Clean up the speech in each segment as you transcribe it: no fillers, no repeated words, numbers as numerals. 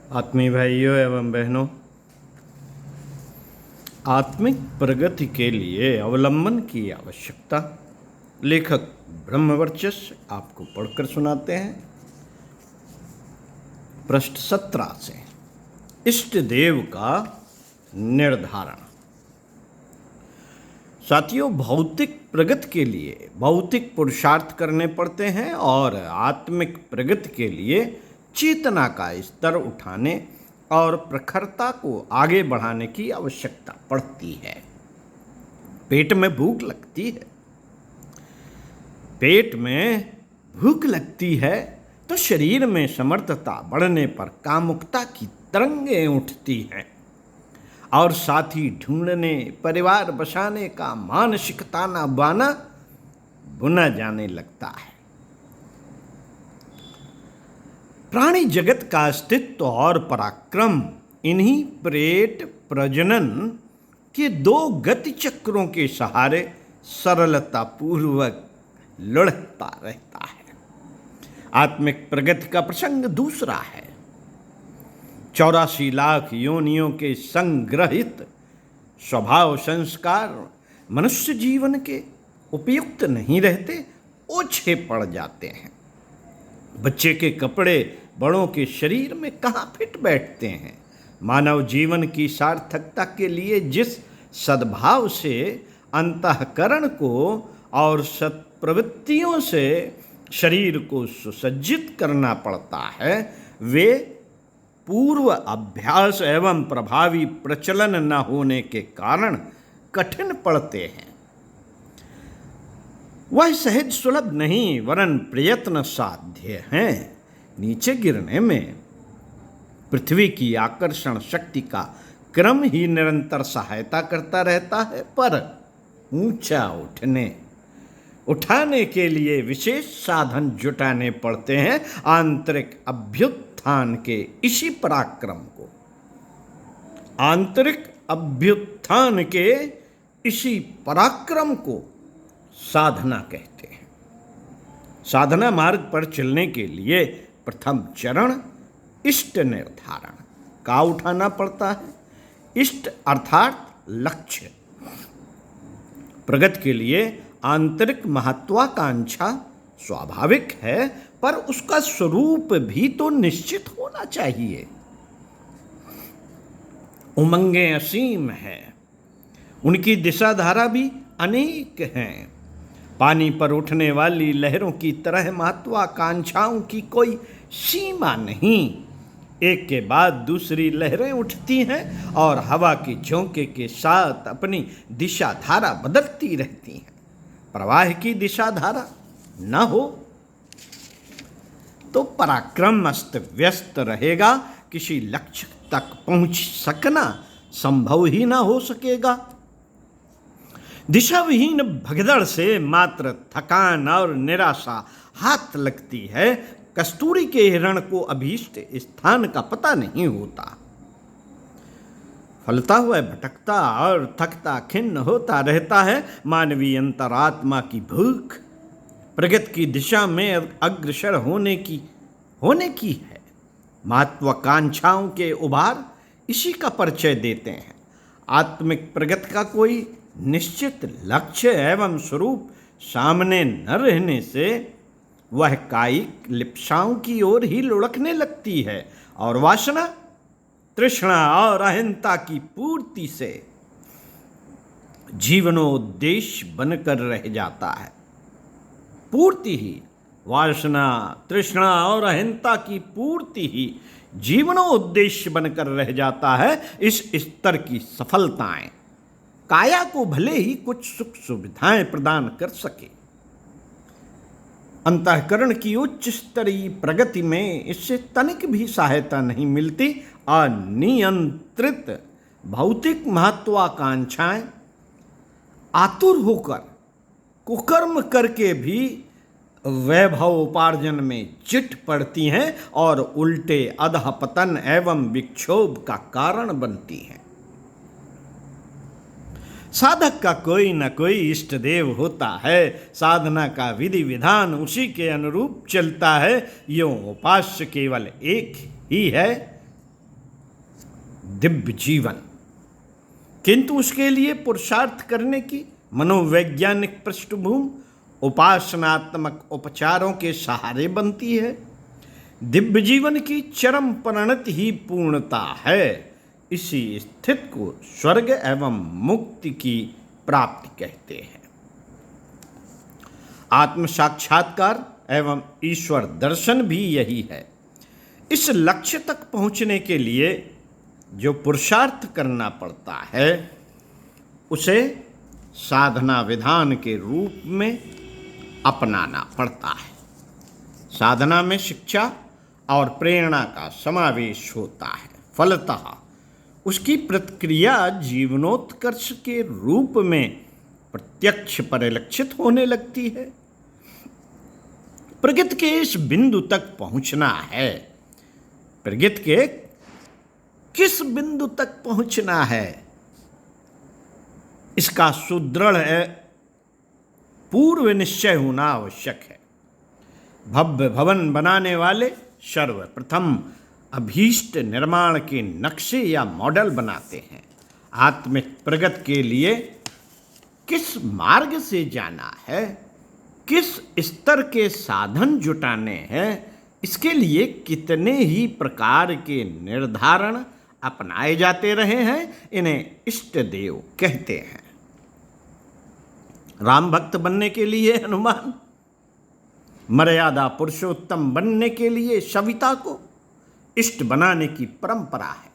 आत्मीय भाइयों एवं बहनों, आत्मिक प्रगति के लिए अवलंबन की आवश्यकता। लेखक ब्रह्मवर्चस्व आपको पढ़कर सुनाते हैं पृष्ठ 17 से। इष्ट देव का निर्धारण। साथियों, भौतिक प्रगति के लिए भौतिक पुरुषार्थ करने पड़ते हैं और आत्मिक प्रगति के लिए चेतना का स्तर उठाने और प्रखरता को आगे बढ़ाने की आवश्यकता पड़ती है। पेट में भूख लगती है तो शरीर में समर्थता बढ़ने पर कामुकता की तरंगें उठती हैं और साथी ढूंढने, परिवार बसाने का मानसिक ताना बाना बुना जाने लगता है। प्राणी जगत का अस्तित्व और पराक्रम इन्हीं प्रेट प्रजनन के दो गति चक्रों के सहारे सरलता पूर्वक लुढ़कता रहता है। आत्मिक प्रगति का प्रसंग दूसरा है। 84 लाख योनियों के संग्रहित स्वभाव संस्कार मनुष्य जीवन के उपयुक्त नहीं रहते, ओछे पड़ जाते हैं। बच्चे के कपड़े बड़ों के शरीर में कहाँ फिट बैठते हैं। मानव जीवन की सार्थकता के लिए जिस सद्भाव से अंतःकरण को और सत्प्रवृत्तियों से शरीर को सुसज्जित करना पड़ता है, वे पूर्व अभ्यास एवं प्रभावी प्रचलन न होने के कारण कठिन पड़ते हैं। वह सहज सुलभ नहीं वरन प्रयत्न साध्य हैं। नीचे गिरने में पृथ्वी की आकर्षण शक्ति का क्रम ही निरंतर सहायता करता रहता है, पर ऊंचा उठाने के लिए विशेष साधन जुटाने पड़ते हैं। आंतरिक अभ्युत्थान के इसी पराक्रम को साधना कहते हैं। साधना मार्ग पर चलने के लिए प्रथम चरण इष्ट निर्धारण का उठाना पड़ता है। इष्ट अर्थात लक्ष्य। प्रगति के लिए आंतरिक महत्वाकांक्षा स्वाभाविक है, पर उसका स्वरूप भी तो निश्चित होना चाहिए। उमंगें असीम है, उनकी दिशा धारा भी अनेक हैं। पानी पर उठने वाली लहरों की तरह महत्वाकांक्षाओं की कोई सीमा नहीं। एक के बाद दूसरी लहरें उठती हैं और हवा के झोंके के साथ अपनी दिशा धारा बदलती रहती हैं। प्रवाह की दिशा धारा न हो तो पराक्रम अस्त व्यस्त रहेगा, किसी लक्ष्य तक पहुंच सकना संभव ही ना हो सकेगा। दिशाविहीन भगदड़ से मात्र थकान और निराशा हाथ लगती है। कस्तूरी के हिरण को अभीष्ट स्थान का पता नहीं होता। फलता हुआ भटकता और थकता खिन्न होता रहता है। मानवीय अंतरात्मा की भूख प्रगति की दिशा में अग्रसर होने की है। महत्वाकांक्षाओं के उभार इसी का परिचय देते हैं। आत्मिक प्रगति का कोई निश्चित लक्ष्य एवं स्वरूप सामने न रहने से वह कायिक लिप्साओं की ओर ही लुढ़कने लगती है और वासना, तृष्णा और अहंता की पूर्ति से जीवनोद्देश्य बनकर रह जाता है। वासना, तृष्णा और अहंता की पूर्ति ही जीवनोद्देश्य बनकर रह जाता है। इस स्तर की सफलताएं काया को भले ही कुछ सुख सुविधाएं प्रदान कर सके, अंतःकरण की उच्च स्तरीय प्रगति में इससे तनिक भी सहायता नहीं मिलती। अनियंत्रित भौतिक महत्वाकांक्षाएं आतुर होकर कुकर्म करके भी वैभव उपार्जन में चिट पड़ती हैं और उल्टे अधःपतन एवं विक्षोभ का कारण बनती हैं। साधक का कोई न कोई इष्ट देव होता है। साधना का विधि विधान उसी के अनुरूप चलता है। यों उपास्य केवल एक ही है, दिव्य जीवन। किंतु उसके लिए पुरुषार्थ करने की मनोवैज्ञानिक पृष्ठभूमि उपासनात्मक उपचारों के सहारे बनती है। दिव्य जीवन की चरम परिणति ही पूर्णता है। इसी स्थिति को स्वर्ग एवं मुक्ति की प्राप्ति कहते हैं। आत्म साक्षात्कार एवं ईश्वर दर्शन भी यही है। इस लक्ष्य तक पहुंचने के लिए जो पुरुषार्थ करना पड़ता है उसे साधना विधान के रूप में अपनाना पड़ता है। साधना में शिक्षा और प्रेरणा का समावेश होता है। फलतः उसकी प्रतिक्रिया जीवनोत्कर्ष के रूप में प्रत्यक्ष परिलक्षित होने लगती है। प्रगति के इस बिंदु तक पहुंचना है। प्रगति के किस बिंदु तक पहुंचना है, इसका सुदृढ़ पूर्व निश्चय होना आवश्यक है। भव्य भवन बनाने वाले सर्वप्रथम अभीष्ट निर्माण के नक्शे या मॉडल बनाते हैं। आत्मिक प्रगति के लिए किस मार्ग से जाना है, किस स्तर के साधन जुटाने हैं, इसके लिए कितने ही प्रकार के निर्धारण अपनाए जाते रहे हैं, इन्हें इष्ट देव कहते हैं। राम भक्त बनने के लिए हनुमान, मर्यादा पुरुषोत्तम बनने के लिए सविता को इष्ट बनाने की परंपरा है।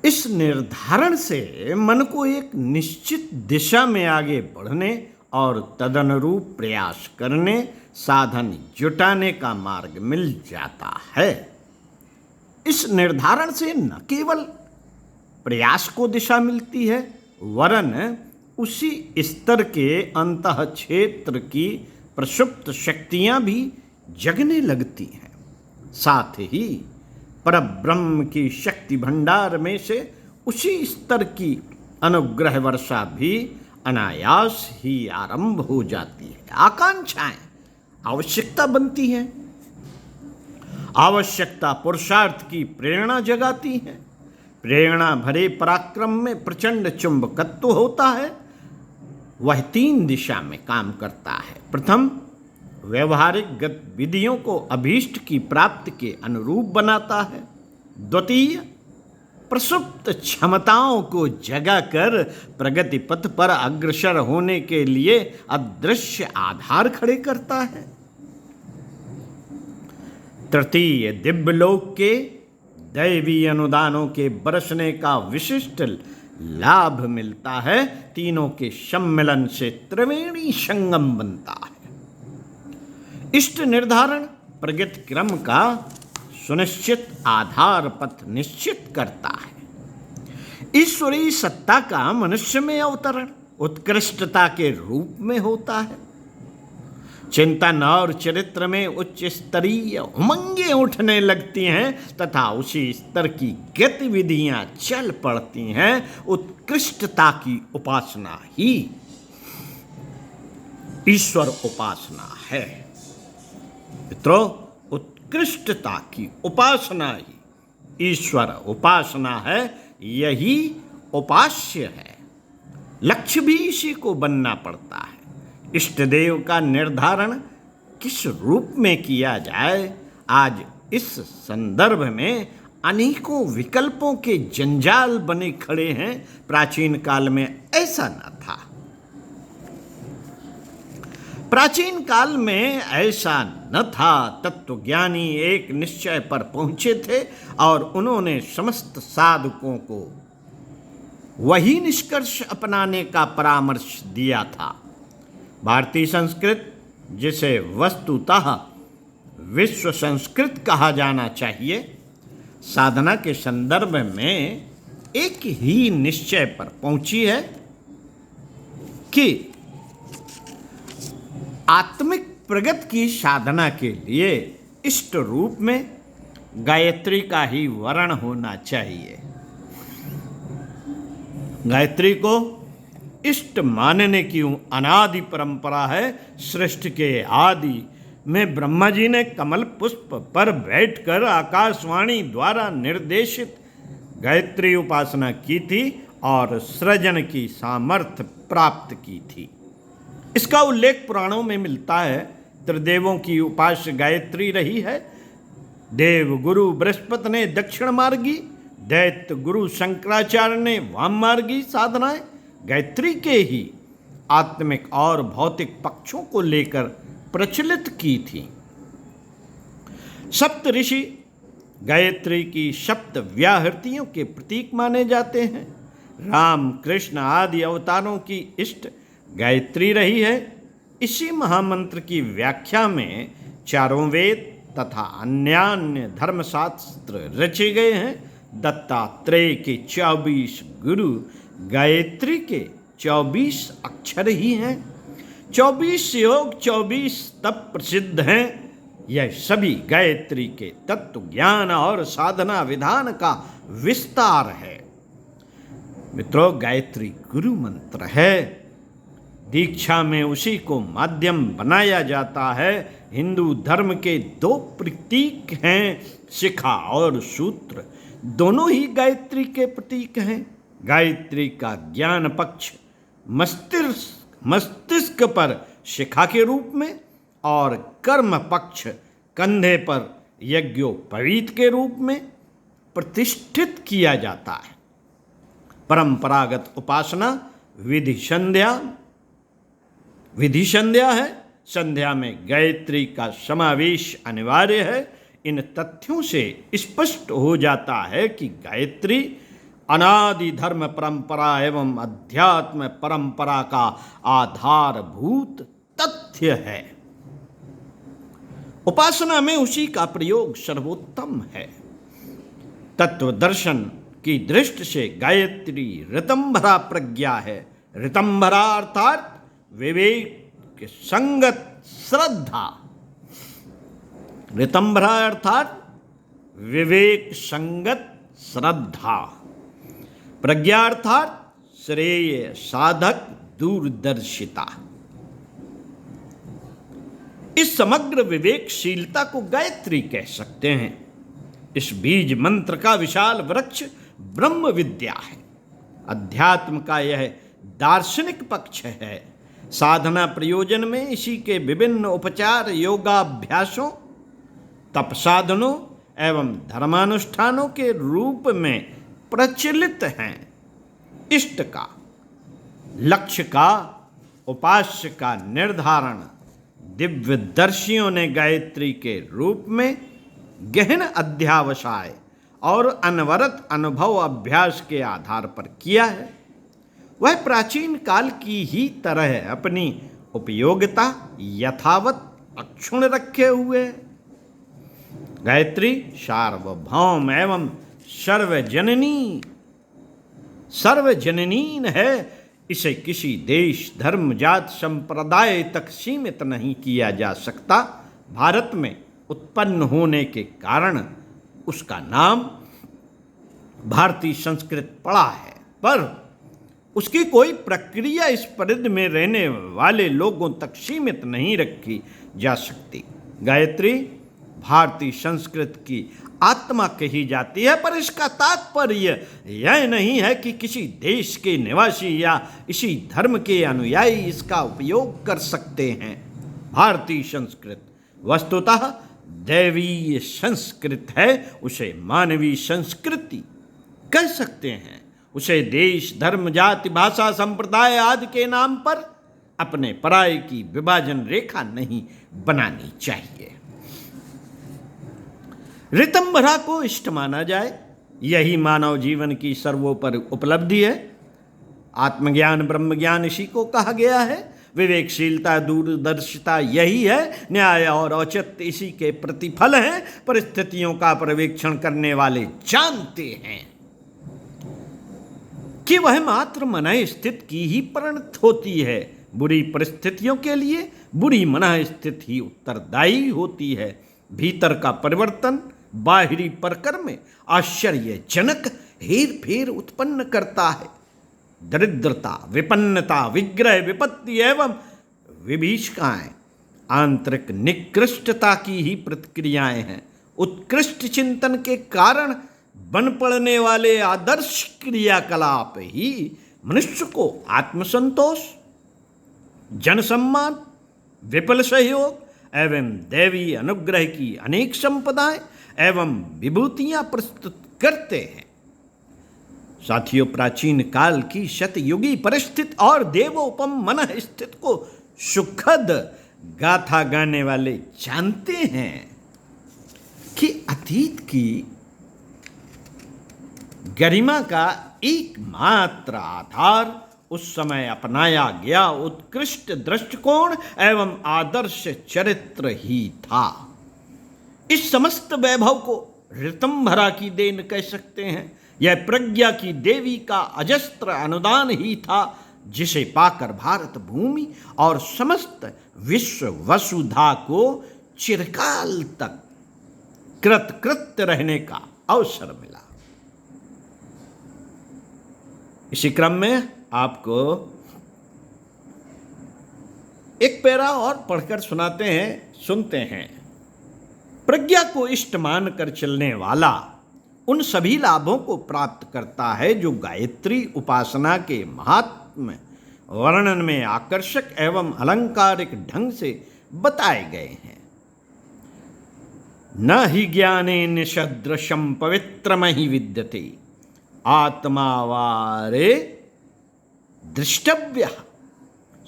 इस निर्धारण से मन को एक निश्चित दिशा में आगे बढ़ने और तदनुरूप प्रयास करने, साधन जुटाने का मार्ग मिल जाता है। इस निर्धारण से न केवल प्रयास को दिशा मिलती है, वरन उसी स्तर के अंतः क्षेत्र की प्रसुप्त शक्तियां भी जगने लगती हैं। साथ ही परब्रह्म की शक्ति भंडार में से उसी स्तर की अनुग्रह वर्षा भी अनायास ही आरंभ हो जाती है। आकांक्षाएं आवश्यकता बनती हैं। आवश्यकता पुरुषार्थ की प्रेरणा जगाती है। प्रेरणा भरे पराक्रम में प्रचंड चुंबकत्व होता है। वह 3 दिशा में काम करता है। प्रथम, व्यवहारिक गतिविधियों को अभीष्ट की प्राप्ति के अनुरूप बनाता है। द्वितीय, प्रसुप्त क्षमताओं को जगाकर प्रगति पथ पर अग्रसर होने के लिए अदृश्य आधार खड़े करता है। तृतीय, दिव्यलोक के दैवी अनुदानों के बरसने का विशिष्ट लाभ मिलता है। तीनों के सम्मिलन से त्रिवेणी संगम बनता है। इष्ट निर्धारण प्रगति क्रम का सुनिश्चित आधार पथ निश्चित करता है। ईश्वरीय सत्ता का मनुष्य में अवतरण उत्कृष्टता के रूप में होता है। चिंतन और चरित्र में उच्च स्तरीय उमंगें उठने लगती हैं तथा उसी स्तर की गतिविधियां चल पड़ती हैं। उत्कृष्टता की उपासना ही ईश्वर उपासना है। मित्रों, उत्कृष्टता की उपासना ही ईश्वर उपासना है। यही उपास्य है। लक्ष्य भी इसी को बनना पड़ता है। इष्ट देव का निर्धारण किस रूप में किया जाए, आज इस संदर्भ में अनेकों विकल्पों के जंजाल बने खड़े हैं। प्राचीन काल में ऐसा न था। प्राचीन काल में ऐसा न था। तत्वज्ञानी एक निश्चय पर पहुंचे थे और उन्होंने समस्त साधकों को वही निष्कर्ष अपनाने का परामर्श दिया था। भारतीय संस्कृत, जिसे वस्तुतः विश्व संस्कृत कहा जाना चाहिए, साधना के संदर्भ में एक ही निश्चय पर पहुंची है कि आत्मिक प्रगति की साधना के लिए इष्ट रूप में गायत्री का ही वर्ण होना चाहिए। गायत्री को इष्ट मानने की अनादि परंपरा है। सृष्टि के आदि में ब्रह्मा जी ने कमल पुष्प पर बैठकर आकाशवाणी द्वारा निर्देशित गायत्री उपासना की थी और सृजन की सामर्थ्य प्राप्त की थी। इसका उल्लेख पुराणों में मिलता है। त्रिदेवों की उपास्य गायत्री रही है। देव गुरु बृहस्पति ने दक्षिण मार्गी, दैत्य गुरु शंकराचार्य ने वाम मार्गी साधनाएं गायत्री के ही आत्मिक और भौतिक पक्षों को लेकर प्रचलित की थी। सप्त ऋषि गायत्री की सप्त व्याहृतियों के प्रतीक माने जाते हैं। राम कृष्ण आदि अवतारों की इष्ट गायत्री रही है। इसी महामंत्र की व्याख्या में चारों वेद तथा अन्यान्य धर्मशास्त्र रचे गए हैं। दत्तात्रेय के 24 गुरु गायत्री के 24 अक्षर ही हैं। 24 योग 24 तप प्रसिद्ध हैं। यह सभी गायत्री के तत्व ज्ञान और साधना विधान का विस्तार है। मित्रों, गायत्री गुरु मंत्र है। दीक्षा में उसी को माध्यम बनाया जाता है। हिंदू धर्म के 2 प्रतीक हैं, शिखा और सूत्र। दोनों ही गायत्री के प्रतीक हैं। गायत्री का ज्ञान पक्ष मस्तिष्क पर शिखा के रूप में और कर्म पक्ष कंधे पर यज्ञोपवीत के रूप में प्रतिष्ठित किया जाता है। परंपरागत उपासना विधि संध्या है। संध्या में गायत्री का समावेश अनिवार्य है। इन तथ्यों से स्पष्ट हो जाता है कि गायत्री अनादि धर्म परंपरा एवं अध्यात्म परंपरा का आधारभूत तथ्य है। उपासना में उसी का प्रयोग सर्वोत्तम है। तत्व दर्शन की दृष्टि से गायत्री ऋतंभरा प्रज्ञा है। ऋतंभरा अर्थात विवेक संगत श्रद्धा। ऋतंभरा अर्थात विवेक संगत श्रद्धा। प्रज्ञा अर्थात श्रेय साधक दूरदर्शिता। इस समग्र विवेकशीलता को गायत्री कह सकते हैं। इस बीज मंत्र का विशाल वृक्ष ब्रह्म विद्या है। अध्यात्म का यह दार्शनिक पक्ष है। साधना प्रयोजन में इसी के विभिन्न उपचार योगाभ्यासों, तप साधनों एवं धर्मानुष्ठानों के रूप में प्रचलित हैं। इष्ट का, लक्ष्य का, उपास्य का निर्धारण दिव्यदर्शियों ने गायत्री के रूप में गहन अध्यावसाय और अनवरत अनुभव अभ्यास के आधार पर किया है। वह प्राचीन काल की ही तरह अपनी उपयोगिता यथावत अक्षुण्ण रखे हुए है। गायत्री सार्वभौम एवं सर्वजननीन है। इसे किसी देश, धर्म, जात, संप्रदाय तक सीमित नहीं किया जा सकता। भारत में उत्पन्न होने के कारण उसका नाम भारतीय संस्कृत पड़ा है, पर उसकी कोई प्रक्रिया इस परिधि में रहने वाले लोगों तक सीमित नहीं रखी जा सकती। गायत्री भारतीय संस्कृत की आत्मा कही जाती है, पर इसका तात्पर्य यह नहीं है कि किसी देश के निवासी या इसी धर्म के अनुयायी इसका उपयोग कर सकते हैं। भारतीय संस्कृत वस्तुतः दैवीय संस्कृत है। उसे मानवीय संस्कृति कह सकते हैं। उसे देश, धर्म, जाति, भाषा, संप्रदाय आदि के नाम पर अपने पराये की विभाजन रेखा नहीं बनानी चाहिए। ऋतंभरा को इष्ट माना जाए, यही मानव जीवन की सर्वोपरि उपलब्धि है। आत्मज्ञान, ब्रह्मज्ञान इसी को कहा गया है। विवेकशीलता, दूरदर्शिता यही है। न्याय और औचित्य इसी के प्रतिफल हैं। परिस्थितियों का पर्यवेक्षण करने वाले जानते हैं कि वह मात्र मन स्थिति की ही परिणत होती है। बुरी परिस्थितियों के लिए बुरी मन स्थिति ही उत्तरदायी होती है। भीतर का परिवर्तन बाहरी प्रकर में आश्चर्यजनक हेर फेर उत्पन्न करता है। दरिद्रता, विपन्नता, विग्रह, विपत्ति एवं विभीषिकाएं आंतरिक निकृष्टता की ही प्रतिक्रियाएं हैं। उत्कृष्ट चिंतन के कारण बन पड़ने वाले आदर्श क्रियाकलाप ही मनुष्य को आत्मसंतोष, जन सम्मान, विपुल सहयोग एवं दैवी अनुग्रह की अनेक संपदाएं एवं विभूतियां प्रस्तुत करते हैं। साथियों, प्राचीन काल की शतयुगी परिस्थिति और देवोपम मन स्थिति को सुखद गाथा गाने वाले जानते हैं कि अतीत की गरिमा का एकमात्र आधार उस समय अपनाया गया उत्कृष्ट दृष्टिकोण एवं आदर्श चरित्र ही था। इस समस्त वैभव को ऋतंभरा की देन कह सकते हैं। यह प्रज्ञा की देवी का अजस्त्र अनुदान ही था, जिसे पाकर भारत भूमि और समस्त विश्व वसुधा को चिरकाल तक कृतकृत्य रहने का अवसर मिला। इसी क्रम में आपको एक पैरा और पढ़कर सुनाते हैं, सुनते हैं। प्रज्ञा को इष्ट मानकर चलने वाला उन सभी लाभों को प्राप्त करता है जो गायत्री उपासना के महात्म्य वर्णन में आकर्षक एवं अलंकारिक ढंग से बताए गए हैं। न हि ज्ञाने निसदृशं पवित्रमहि विद्यते आत्मावारे दृष्टव्यः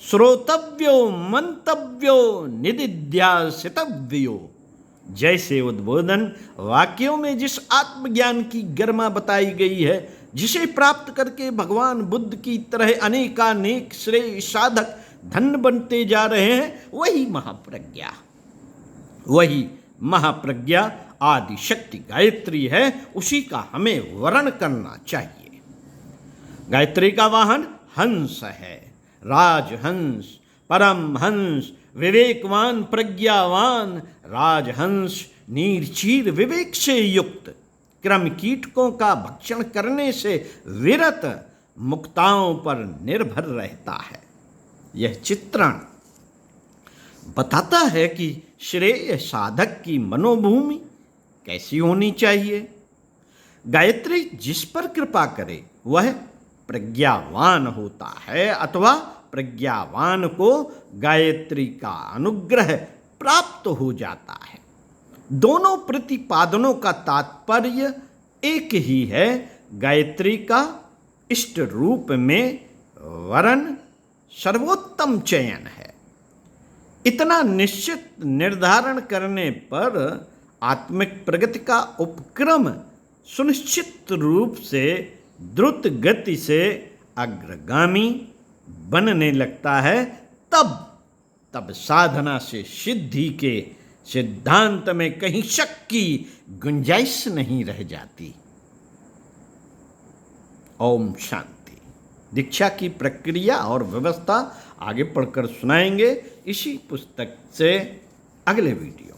श्रोतव्यो मंतव्यो निदिध्यासितव्यो। जैसे उद्बोधन वाक्यों में जिस आत्मज्ञान की गरिमा बताई गई है, जिसे प्राप्त करके भगवान बुद्ध की तरह अनेकानेक श्रेय साधक धन्य बनते जा रहे हैं, वही महाप्रज्ञा आदि शक्ति गायत्री है। उसी का हमें वर्ण करना चाहिए। गायत्री का वाहन हंस है, राजहंस, परम हंस, विवेकवान प्रज्ञावान राजहंस नीरचीर विवेक से युक्त क्रम कीटकों का भक्षण करने से विरत मुक्ताओं पर निर्भर रहता है। यह चित्रण बताता है कि श्रेय साधक की मनोभूमि कैसी होनी चाहिए। गायत्री जिस पर कृपा करे वह प्रज्ञावान होता है अथवा प्रज्ञावान को गायत्री का अनुग्रह प्राप्त हो जाता है। दोनों प्रतिपादनों का तात्पर्य एक ही है। गायत्री का इष्ट रूप में वरण सर्वोत्तम चयन है। इतना निश्चित निर्धारण करने पर आत्मिक प्रगति का उपक्रम सुनिश्चित रूप से द्रुत गति से अग्रगामी बनने लगता है। तब साधना से सिद्धि के सिद्धांत में कहीं शक की गुंजाइश नहीं रह जाती। ओम शांति। दीक्षा की प्रक्रिया और व्यवस्था आगे पढ़कर सुनाएंगे इसी पुस्तक से अगले वीडियो।